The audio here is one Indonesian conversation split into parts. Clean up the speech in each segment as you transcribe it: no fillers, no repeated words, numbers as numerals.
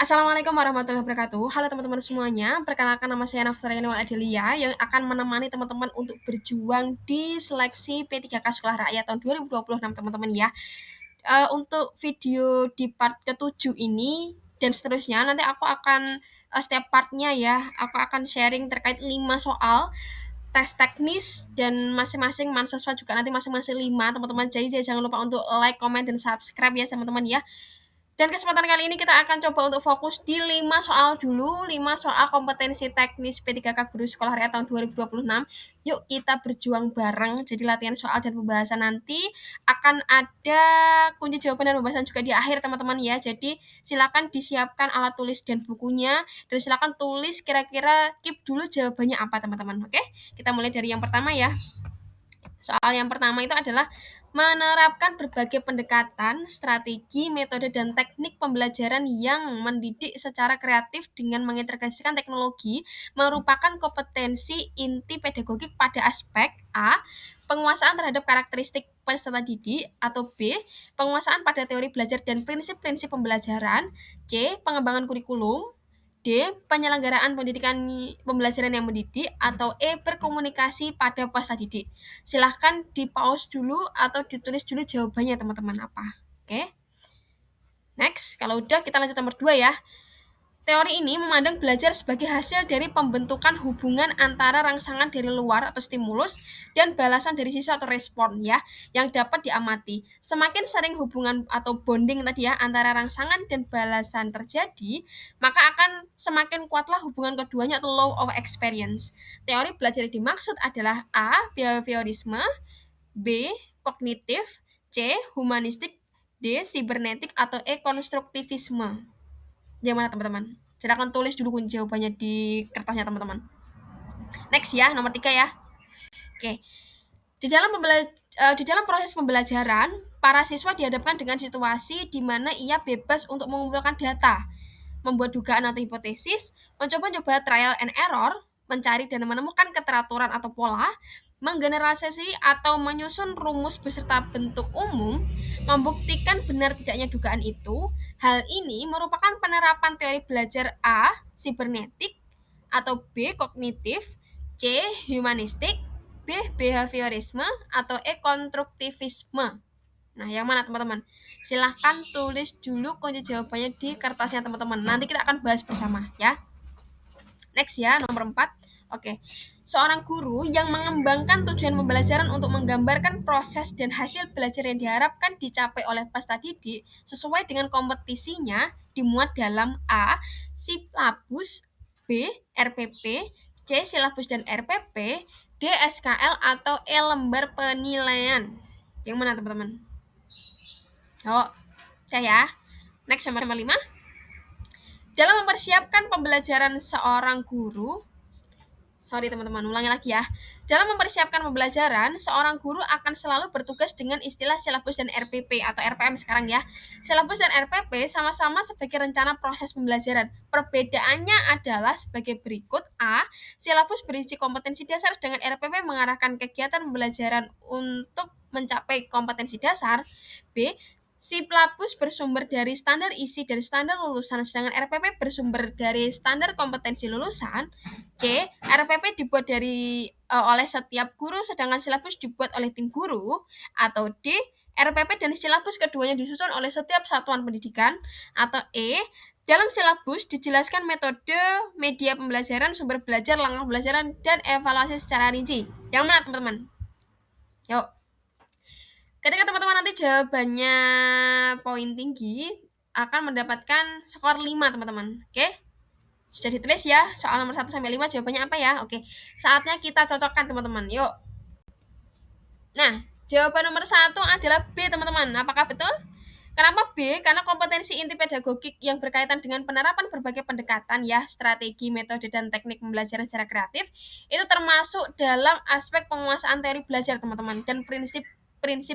Assalamualaikum warahmatullahi wabarakatuh. Halo teman-teman semuanya, perkenalkan nama saya Naftarinul Adelia yang akan menemani teman-teman untuk berjuang di seleksi P3K Sekolah Rakyat tahun 2026 teman-teman ya. Untuk video di part ke-7 ini dan seterusnya nanti aku akan setiap partnya ya, aku akan sharing terkait 5 soal tes teknis dan masing-masing mahasiswa juga nanti masing-masing 5 teman-teman. Jadi jangan lupa untuk like, comment, dan subscribe ya teman-teman ya. Dan kesempatan kali ini kita akan coba untuk fokus di 5 soal dulu, 5 soal kompetensi teknis P3K Guru Sekolah Rakyat tahun 2026. Yuk kita berjuang bareng. Jadi latihan soal dan pembahasan nanti akan ada kunci jawaban dan pembahasan juga di akhir teman-teman ya. Jadi silakan disiapkan alat tulis dan bukunya dan silakan tulis kira-kira keep dulu jawabannya apa teman-teman. Oke? Kita mulai dari yang pertama ya. Soal yang pertama itu adalah menerapkan berbagai pendekatan, strategi, metode, dan teknik pembelajaran yang mendidik secara kreatif dengan mengintegrasikan teknologi merupakan kompetensi inti pedagogik pada aspek A. Penguasaan terhadap karakteristik peserta didik, atau B. Penguasaan pada teori belajar dan prinsip-prinsip pembelajaran, C. Pengembangan kurikulum, D. Penyelenggaraan pendidikan pembelajaran yang mendidik, atau E. Berkomunikasi pada peserta didik. Silahkan di-pause dulu atau ditulis dulu jawabannya teman-teman apa. Oke. Next, kalau udah kita lanjut nomor 2 ya. Teori ini memandang belajar sebagai hasil dari pembentukan hubungan antara rangsangan dari luar atau stimulus dan balasan dari siswa atau respon ya yang dapat diamati. Semakin sering hubungan atau bonding tadi ya antara rangsangan dan balasan terjadi, maka akan semakin kuatlah hubungan keduanya atau law of experience. Teori belajar yang dimaksud adalah A. Behaviorisme, B. Kognitif, C. Humanistik, D. Sibernetik, atau E. Konstruktivisme. Gimana teman-teman? Silakan tulis dulu kunci jawabannya di kertasnya teman-teman. Next ya, nomor 3 ya. Oke. Di dalam proses pembelajaran, para siswa dihadapkan dengan situasi di mana ia bebas untuk mengumpulkan data, membuat dugaan atau hipotesis, mencoba-coba trial and error, mencari dan menemukan keteraturan atau pola, menggeneralisasi atau menyusun rumus beserta bentuk umum, membuktikan benar tidaknya dugaan itu. Hal ini merupakan penerapan teori belajar A. Sibernetik, atau B. Kognitif, C. Humanistik, B. Behaviorisme, atau E. Konstruktivisme. Nah, yang mana teman-teman? Silahkan tulis dulu kunci jawabannya di kertasnya teman-teman. Nanti kita akan bahas bersama ya. Next ya, nomor 4. Oke. Seorang guru yang mengembangkan tujuan pembelajaran untuk menggambarkan proses dan hasil belajar yang diharapkan dicapai oleh peserta didik sesuai dengan kompetisinya dimuat dalam A. Silabus, B. RPP, C. Silabus dan RPP, D. SKL, atau E. Lembar penilaian. Yang mana teman-teman? Saya. Next nomor 5. Dalam mempersiapkan pembelajaran seorang guru, teman-teman, ulangi lagi ya. Dalam mempersiapkan pembelajaran, seorang guru akan selalu bertugas dengan istilah silabus dan RPP atau RPM sekarang ya. Silabus dan RPP sama-sama sebagai rencana proses pembelajaran. Perbedaannya adalah sebagai berikut. A. Silabus berisi kompetensi dasar, dengan RPP mengarahkan kegiatan pembelajaran untuk mencapai kompetensi dasar. B. Silabus bersumber dari standar isi dan standar lulusan, sedangkan RPP bersumber dari standar kompetensi lulusan. C. RPP dibuat oleh setiap guru, sedangkan silabus dibuat oleh tim guru. Atau D. RPP dan silabus keduanya disusun oleh setiap satuan pendidikan. Atau E. Dalam silabus dijelaskan metode, media pembelajaran, sumber belajar, langkah pembelajaran, dan evaluasi secara rinci. Yang mana teman-teman? Yuk. Ketika teman-teman nanti jawabannya poin tinggi, akan mendapatkan skor 5 teman-teman. Oke? Sudah ditulis ya, soal nomor 1 sampai 5 jawabannya apa ya? Oke, saatnya kita cocokkan teman-teman. Yuk. Nah, jawaban nomor 1 adalah B teman-teman. Apakah betul? Kenapa B? Karena kompetensi inti pedagogik yang berkaitan dengan penerapan berbagai pendekatan ya, strategi, metode, dan teknik pembelajaran secara kreatif itu termasuk dalam aspek penguasaan teori belajar teman-teman dan prinsip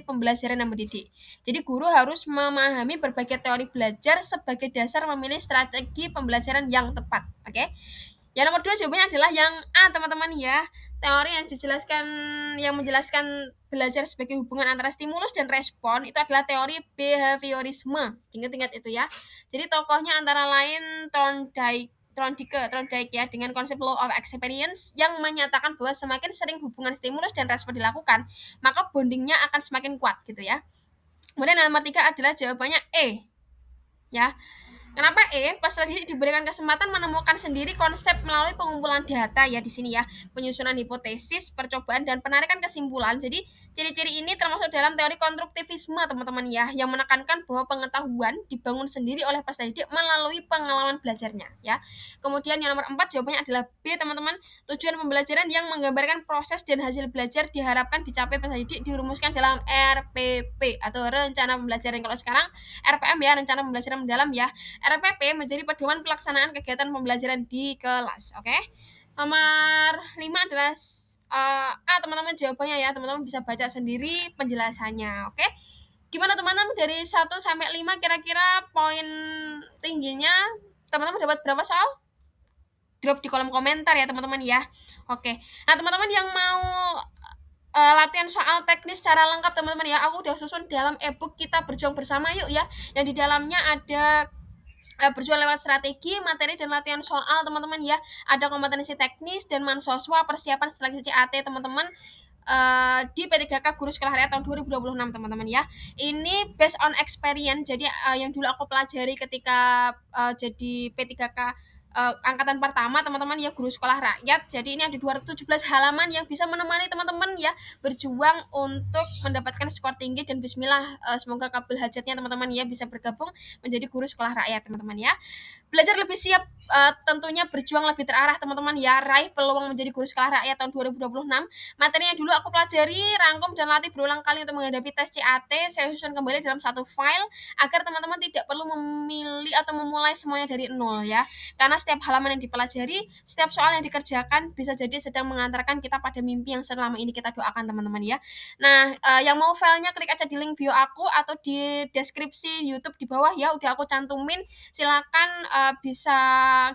pembelajaran yang mendidik. Jadi guru harus memahami berbagai teori belajar sebagai dasar memilih strategi pembelajaran yang tepat. Oke? Yang nomor 2 jawabannya adalah yang A, teman-teman ya. Teori yang menjelaskan belajar sebagai hubungan antara stimulus dan respon itu adalah teori behaviorisme. Ingat-ingat itu ya. Jadi tokohnya antara lain Thorndike ya, dengan konsep law of experience yang menyatakan bahwa semakin sering hubungan stimulus dan respon dilakukan, maka bondingnya akan semakin kuat gitu ya. Kemudian nomor 3 adalah jawabannya E ya. Kenapa peserta didik diberikan kesempatan menemukan sendiri konsep melalui pengumpulan data ya di sini ya, penyusunan hipotesis, percobaan dan penarikan kesimpulan. Jadi ciri-ciri ini termasuk dalam teori konstruktivisme teman-teman ya, yang menekankan bahwa pengetahuan dibangun sendiri oleh peserta didik melalui pengalaman belajarnya ya. Kemudian yang nomor 4 jawabannya adalah B teman-teman. Tujuan pembelajaran yang menggambarkan proses dan hasil belajar diharapkan dicapai peserta didik dirumuskan dalam RPP atau rencana pembelajaran. Kalau sekarang RPM ya, rencana pembelajaran mendalam ya. RPP menjadi pedoman pelaksanaan kegiatan pembelajaran di kelas. Oke. Nomor 5 adalah A teman-teman jawabannya ya. Teman-teman bisa baca sendiri penjelasannya. Oke. Gimana teman-teman dari 1 sampai 5 kira-kira poin tingginya teman-teman dapat berapa soal? Drop di kolom komentar ya teman-teman ya. Oke. Nah, teman-teman yang mau latihan soal teknis secara lengkap teman-teman ya, aku udah susun dalam ebook Kita Berjuang Bersama Yuk ya, yang di dalamnya ada berjuang lewat strategi, materi dan latihan soal teman-teman ya, ada kompetensi teknis dan mansoswa, persiapan seleksi CAT teman-teman di P3K Guru Sekolah Rakyat tahun 2026 teman-teman ya. Ini based on experience, jadi yang dulu aku pelajari ketika jadi P3K angkatan pertama teman-teman ya, guru sekolah rakyat. Jadi ini ada 217 halaman yang bisa menemani teman-teman ya berjuang untuk mendapatkan skor tinggi, dan bismillah semoga kabul hajatnya teman-teman ya bisa bergabung menjadi guru sekolah rakyat teman-teman ya. Belajar lebih siap, tentunya berjuang lebih terarah teman-teman ya, raih peluang menjadi guru sekolah rakyat tahun 2026. Materi yang dulu aku pelajari, rangkum dan latih berulang kali untuk menghadapi tes CAT, saya susun kembali dalam satu file agar teman-teman tidak perlu memilih atau memulai semuanya dari nol ya. Karena setiap halaman yang dipelajari, setiap soal yang dikerjakan bisa jadi sedang mengantarkan kita pada mimpi yang selama ini kita doakan teman-teman ya. Nah, yang mau filenya klik aja di link bio aku atau di deskripsi YouTube di bawah ya, udah aku cantumin. Silakan bisa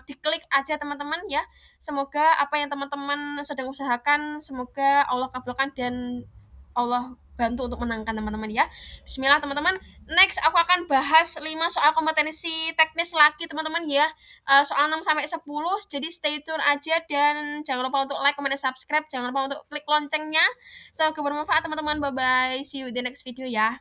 diklik aja teman-teman ya. Semoga apa yang teman-teman sedang usahakan, semoga Allah kabulkan dan Allah bantu untuk menangkan teman-teman ya. Bismillah teman-teman. Next aku akan bahas 5 soal kompetensi teknis lagi teman-teman ya. Soal 6 sampai 10. Jadi stay tune aja dan jangan lupa untuk like, comment, dan subscribe. Jangan lupa untuk klik loncengnya. Semoga bermanfaat teman-teman. Bye bye. See you in the next video ya.